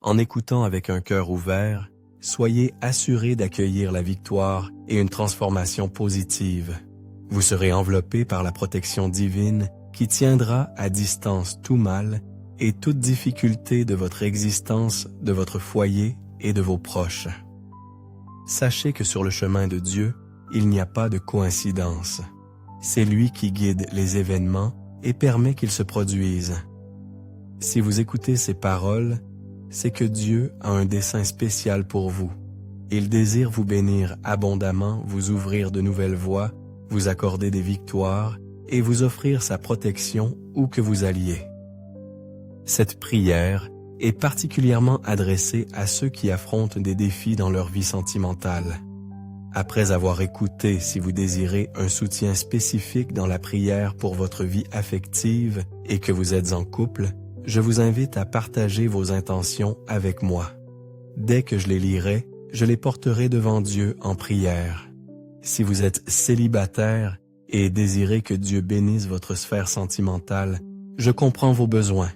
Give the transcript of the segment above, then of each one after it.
En écoutant avec un cœur ouvert, soyez assurés d'accueillir la victoire et une transformation positive. Vous serez enveloppés par la protection divine qui tiendra à distance tout mal et toute difficulté de votre existence, de votre foyer et de vos proches. Sachez que sur le chemin de Dieu, il n'y a pas de coïncidence. C'est lui qui guide les événements et permet qu'ils se produisent. Si vous écoutez ces paroles, c'est que Dieu a un dessein spécial pour vous. Il désire vous bénir abondamment, vous ouvrir de nouvelles voies, vous accorder des victoires et vous offrir sa protection où que vous alliez. Cette prière est particulièrement adressée à ceux qui affrontent des défis dans leur vie sentimentale. Après avoir écouté si vous désirez un soutien spécifique dans la prière pour votre vie affective et que vous êtes en couple, je vous invite à partager vos intentions avec moi. Dès que je les lirai, je les porterai devant Dieu en prière. Si vous êtes célibataire et désirez que Dieu bénisse votre sphère sentimentale, je comprends vos besoins.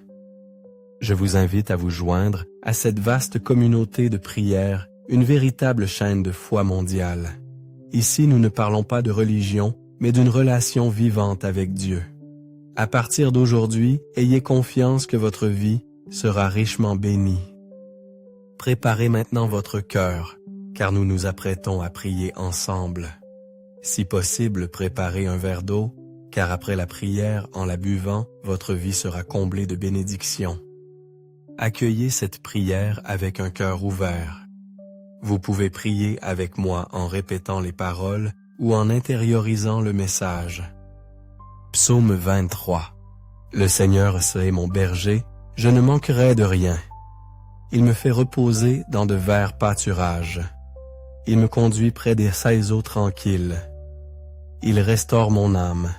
Je vous invite à vous joindre à cette vaste communauté de prière, une véritable chaîne de foi mondiale. Ici, nous ne parlons pas de religion, mais d'une relation vivante avec Dieu. À partir d'aujourd'hui, ayez confiance que votre vie sera richement bénie. Préparez maintenant votre cœur, car nous nous apprêtons à prier ensemble. Si possible, préparez un verre d'eau, car après la prière, en la buvant, votre vie sera comblée de bénédictions. Accueillez cette prière avec un cœur ouvert. Vous pouvez prier avec moi en répétant les paroles ou en intériorisant le message. Psaume 23. Le Seigneur est mon berger, je ne manquerai de rien. Il me fait reposer dans de verts pâturages. Il me conduit près des eaux tranquilles. Il restaure mon âme.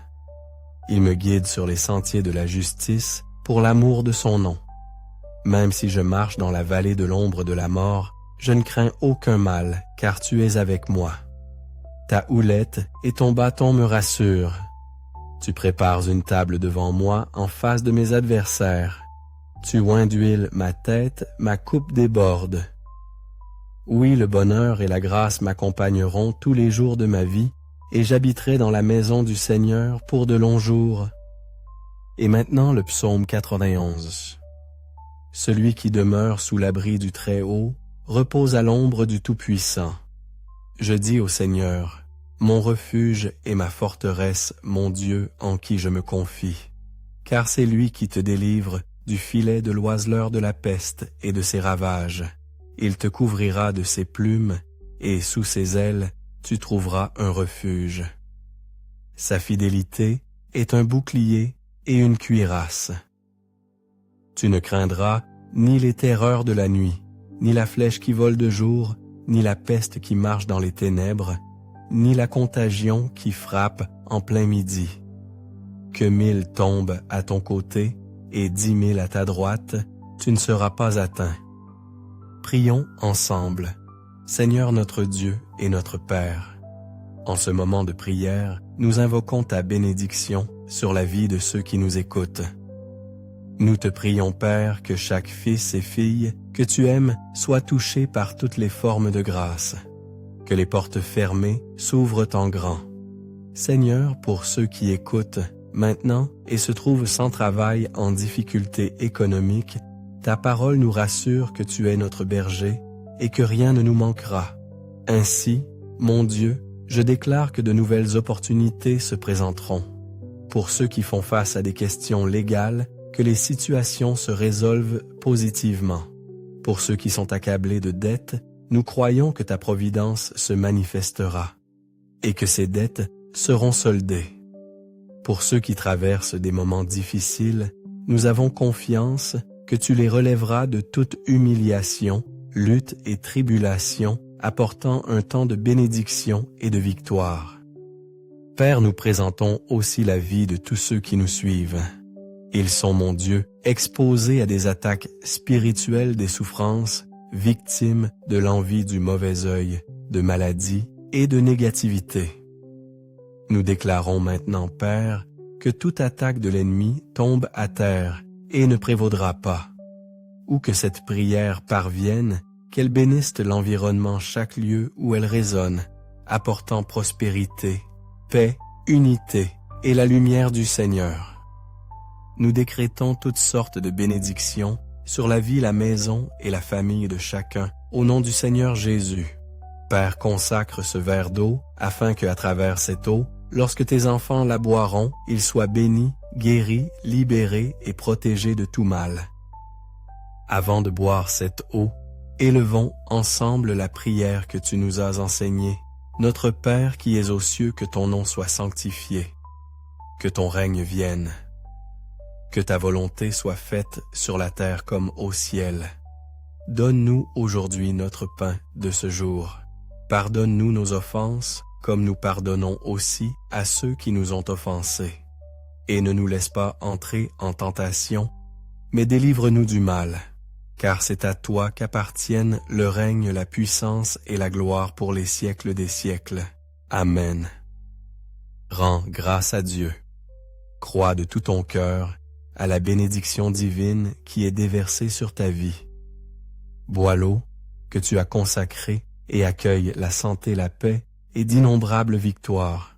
Il me guide sur les sentiers de la justice pour l'amour de son nom. Même si je marche dans la vallée de l'ombre de la mort, je ne crains aucun mal, car tu es avec moi. Ta houlette et ton bâton me rassurent. Tu prépares une table devant moi en face de mes adversaires. Tu oins d'huile ma tête, ma coupe déborde. Oui, le bonheur et la grâce m'accompagneront tous les jours de ma vie, et j'habiterai dans la maison du Seigneur pour de longs jours. Et maintenant le psaume 91. Celui qui demeure sous l'abri du Très-Haut repose à l'ombre du Tout-Puissant. Je dis au Seigneur, mon refuge et ma forteresse, mon Dieu en qui je me confie. Car c'est lui qui te délivre du filet de l'oiseleur de la peste et de ses ravages. Il te couvrira de ses plumes, et sous ses ailes, tu trouveras un refuge. Sa fidélité est un bouclier et une cuirasse. Tu ne craindras ni les terreurs de la nuit, ni la flèche qui vole de jour, ni la peste qui marche dans les ténèbres, ni la contagion qui frappe en plein midi. Que 1000 tombent à ton côté et 10 000 à ta droite, tu ne seras pas atteint. Prions ensemble. Seigneur notre Dieu et notre Père, en ce moment de prière, nous invoquons ta bénédiction sur la vie de ceux qui nous écoutent. Nous te prions, Père, que chaque fils et fille que tu aimes soit touché par toutes les formes de grâce, que les portes fermées s'ouvrent en grand. Seigneur, pour ceux qui écoutent maintenant et se trouvent sans travail en difficulté économique, ta parole nous rassure que tu es notre berger et que rien ne nous manquera. Ainsi, mon Dieu, je déclare que de nouvelles opportunités se présenteront. Pour ceux qui font face à des questions légales, que les situations se résolvent positivement. Pour ceux qui sont accablés de dettes, nous croyons que ta providence se manifestera et que ces dettes seront soldées. Pour ceux qui traversent des moments difficiles, nous avons confiance que tu les relèveras de toute humiliation, lutte et tribulation, apportant un temps de bénédiction et de victoire. Père, nous présentons aussi la vie de tous ceux qui nous suivent. Ils sont, mon Dieu, exposés à des attaques spirituelles des souffrances, victimes de l'envie du mauvais œil, de maladies et de négativité. Nous déclarons maintenant, Père, que toute attaque de l'ennemi tombe à terre et ne prévaudra pas. Où que cette prière parvienne, qu'elle bénisse l'environnement chaque lieu où elle résonne, apportant prospérité, paix, unité et la lumière du Seigneur. Nous décrétons toutes sortes de bénédictions sur la vie, la maison et la famille de chacun, au nom du Seigneur Jésus. Père, consacre ce verre d'eau, afin que, à travers cette eau, lorsque tes enfants la boiront, ils soient bénis, guéris, libérés et protégés de tout mal. Avant de boire cette eau, élevons ensemble la prière que tu nous as enseignée. Notre Père qui es aux cieux, que ton nom soit sanctifié, que ton règne vienne, que ta volonté soit faite sur la terre comme au ciel. Donne-nous aujourd'hui notre pain de ce jour. Pardonne-nous nos offenses, comme nous pardonnons aussi à ceux qui nous ont offensés. Et ne nous laisse pas entrer en tentation, mais délivre-nous du mal. Car c'est à toi qu'appartiennent le règne, la puissance et la gloire pour les siècles des siècles. Amen. Rends grâce à Dieu. Crois de tout ton cœur à la bénédiction divine qui est déversée sur ta vie. Bois l'eau que tu as consacrée et accueille la santé, la paix et d'innombrables victoires.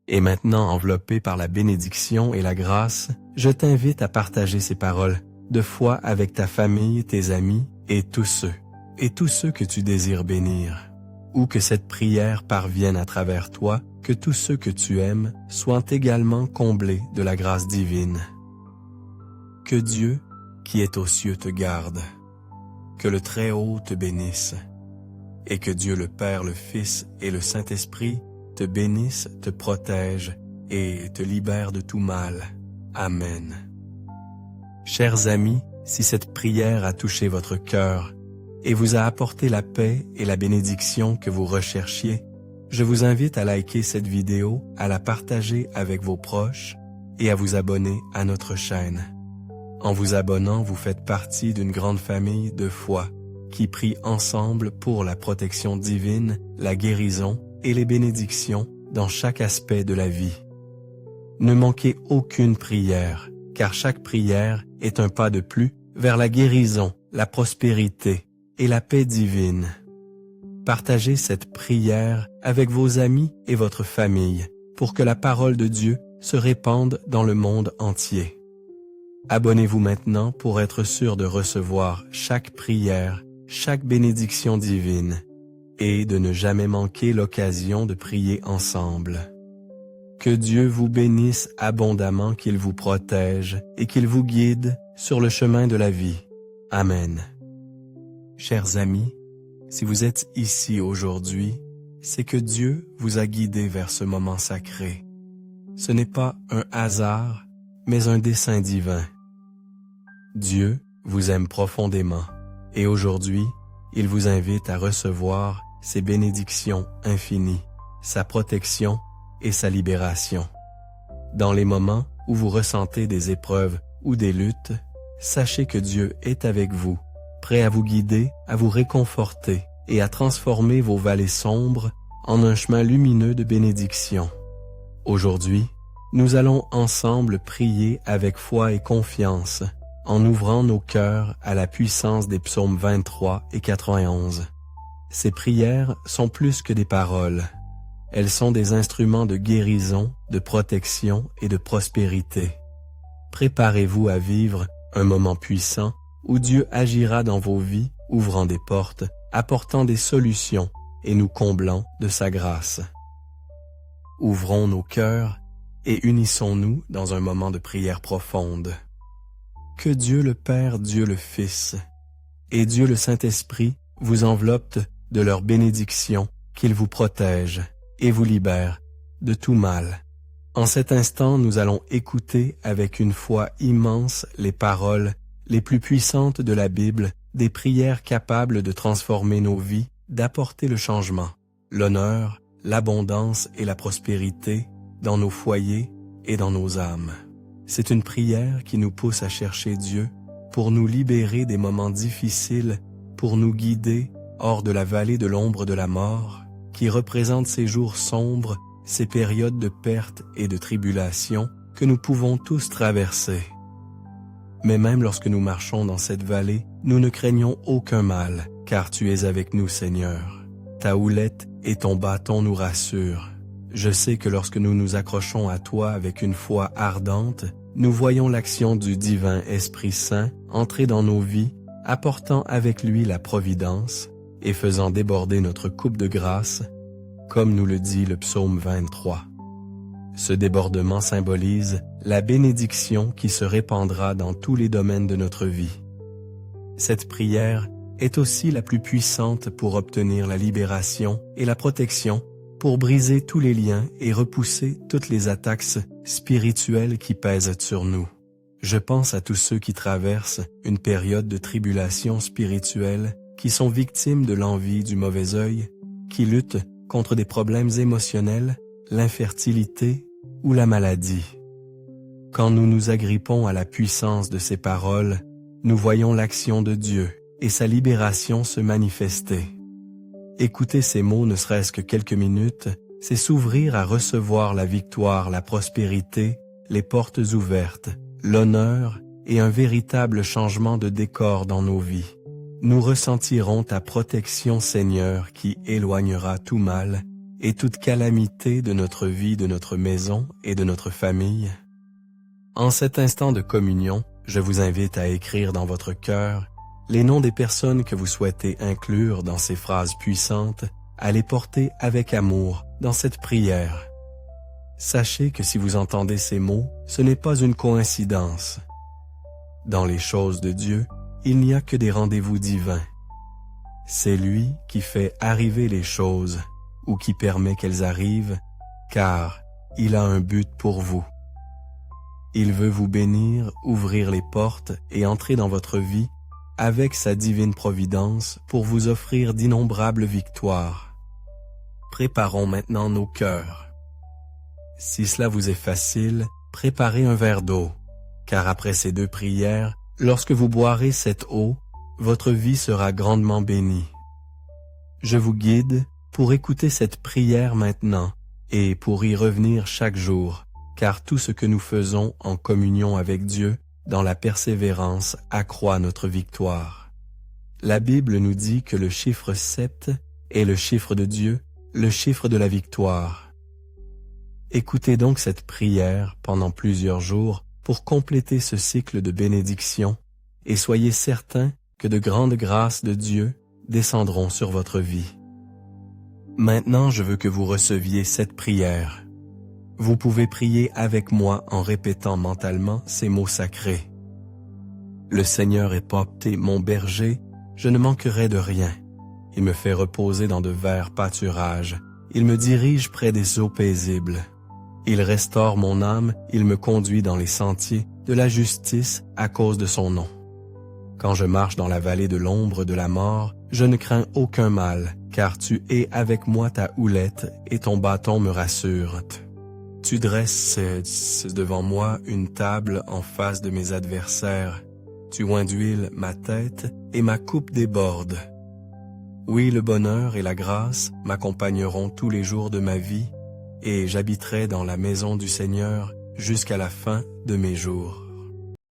Et maintenant, enveloppé par la bénédiction et la grâce, je t'invite à partager ces paroles de foi avec ta famille, tes amis et tous ceux que tu désires bénir. Ou que cette prière parvienne à travers toi, que tous ceux que tu aimes soient également comblés de la grâce divine. Que Dieu, qui est aux cieux, te garde. Que le Très-Haut te bénisse. Et que Dieu le Père, le Fils et le Saint-Esprit te bénisse, te protège et te libère de tout mal. Amen. Chers amis, si cette prière a touché votre cœur et vous a apporté la paix et la bénédiction que vous recherchiez, je vous invite à liker cette vidéo, à la partager avec vos proches et à vous abonner à notre chaîne. En vous abonnant, vous faites partie d'une grande famille de foi qui prie ensemble pour la protection divine, la guérison et les bénédictions dans chaque aspect de la vie. Ne manquez aucune prière, car chaque prière est un pas de plus vers la guérison, la prospérité et la paix divine. Partagez cette prière avec vos amis et votre famille pour que la parole de Dieu se répande dans le monde entier. Abonnez-vous maintenant pour être sûr de recevoir chaque prière, chaque bénédiction divine et de ne jamais manquer l'occasion de prier ensemble. Que Dieu vous bénisse abondamment, qu'il vous protège et qu'il vous guide sur le chemin de la vie. Amen. Chers amis, si vous êtes ici aujourd'hui, c'est que Dieu vous a guidé vers ce moment sacré. Ce n'est pas un hasard, mais un dessein divin. Dieu vous aime profondément et aujourd'hui, il vous invite à recevoir ses bénédictions infinies, sa protection et sa libération. Dans les moments où vous ressentez des épreuves ou des luttes, sachez que Dieu est avec vous, prêt à vous guider, à vous réconforter et à transformer vos vallées sombres en un chemin lumineux de bénédiction. Aujourd'hui, nous allons ensemble prier avec foi et confiance, en ouvrant nos cœurs à la puissance des psaumes 23 et 91. Ces prières sont plus que des paroles. Elles sont des instruments de guérison, de protection et de prospérité. Préparez-vous à vivre un moment puissant où Dieu agira dans vos vies, ouvrant des portes, apportant des solutions et nous comblant de sa grâce. Ouvrons nos cœurs et unissons-nous dans un moment de prière profonde. Que Dieu le Père, Dieu le Fils et Dieu le Saint-Esprit vous enveloppent de leur bénédiction, qu'ils vous protègent et vous libèrent de tout mal. En cet instant, nous allons écouter avec une foi immense les paroles les plus puissantes de la Bible, des prières capables de transformer nos vies, d'apporter le changement, l'honneur, l'abondance et la prospérité dans nos foyers et dans nos âmes. C'est une prière qui nous pousse à chercher Dieu pour nous libérer des moments difficiles, pour nous guider hors de la vallée de l'ombre de la mort, qui représente ces jours sombres, ces périodes de perte et de tribulation que nous pouvons tous traverser. Mais même lorsque nous marchons dans cette vallée, nous ne craignons aucun mal, car tu es avec nous, Seigneur. Ta houlette et ton bâton nous rassurent. Je sais que lorsque nous nous accrochons à toi avec une foi ardente, nous voyons l'action du divin Esprit Saint entrer dans nos vies, apportant avec lui la providence et faisant déborder notre coupe de grâce, comme nous le dit le psaume 23. Ce débordement symbolise la bénédiction qui se répandra dans tous les domaines de notre vie. Cette prière est aussi la plus puissante pour obtenir la libération et la protection, pour briser tous les liens et repousser toutes les attaques spirituelles qui pèsent sur nous. Je pense à tous ceux qui traversent une période de tribulation spirituelle, qui sont victimes de l'envie du mauvais œil, qui luttent contre des problèmes émotionnels, l'infertilité ou la maladie. Quand nous nous agrippons à la puissance de ces paroles, nous voyons l'action de Dieu et sa libération se manifester. Écouter ces mots ne serait-ce que quelques minutes, c'est s'ouvrir à recevoir la victoire, la prospérité, les portes ouvertes, l'honneur et un véritable changement de décor dans nos vies. Nous ressentirons ta protection, Seigneur, qui éloignera tout mal et toute calamité de notre vie, de notre maison et de notre famille. En cet instant de communion, je vous invite à écrire dans votre cœur les noms des personnes que vous souhaitez inclure dans ces phrases puissantes, à les porter avec amour dans cette prière. Sachez que si vous entendez ces mots, ce n'est pas une coïncidence. Dans les choses de Dieu, il n'y a que des rendez-vous divins. C'est lui qui fait arriver les choses ou qui permet qu'elles arrivent, car il a un but pour vous. Il veut vous bénir, ouvrir les portes et entrer dans votre vie avec sa divine providence pour vous offrir d'innombrables victoires. Préparons maintenant nos cœurs. Si cela vous est facile, préparez un verre d'eau, car après ces 2 prières, lorsque vous boirez cette eau, votre vie sera grandement bénie. Je vous guide pour écouter cette prière maintenant et pour y revenir chaque jour, car tout ce que nous faisons en communion avec Dieu, dans la persévérance, accroît notre victoire. La Bible nous dit que le chiffre 7 est le chiffre de Dieu, le chiffre de la victoire. Écoutez donc cette prière pendant plusieurs jours pour compléter ce cycle de bénédiction et soyez certains que de grandes grâces de Dieu descendront sur votre vie. Maintenant, je veux que vous receviez cette prière. Vous pouvez prier avec moi en répétant mentalement ces mots sacrés. Le Seigneur est porté mon berger, je ne manquerai de rien. Il me fait reposer dans de verts pâturages. Il me dirige près des eaux paisibles. Il restaure mon âme, il me conduit dans les sentiers de la justice à cause de son nom. Quand je marche dans la vallée de l'ombre de la mort, je ne crains aucun mal, car tu es avec moi, ta houlette et ton bâton me rassurent. Tu dresses devant moi une table en face de mes adversaires. Tu oins d'huile ma tête et ma coupe déborde. Oui, le bonheur et la grâce m'accompagneront tous les jours de ma vie, et j'habiterai dans la maison du Seigneur jusqu'à la fin de mes jours.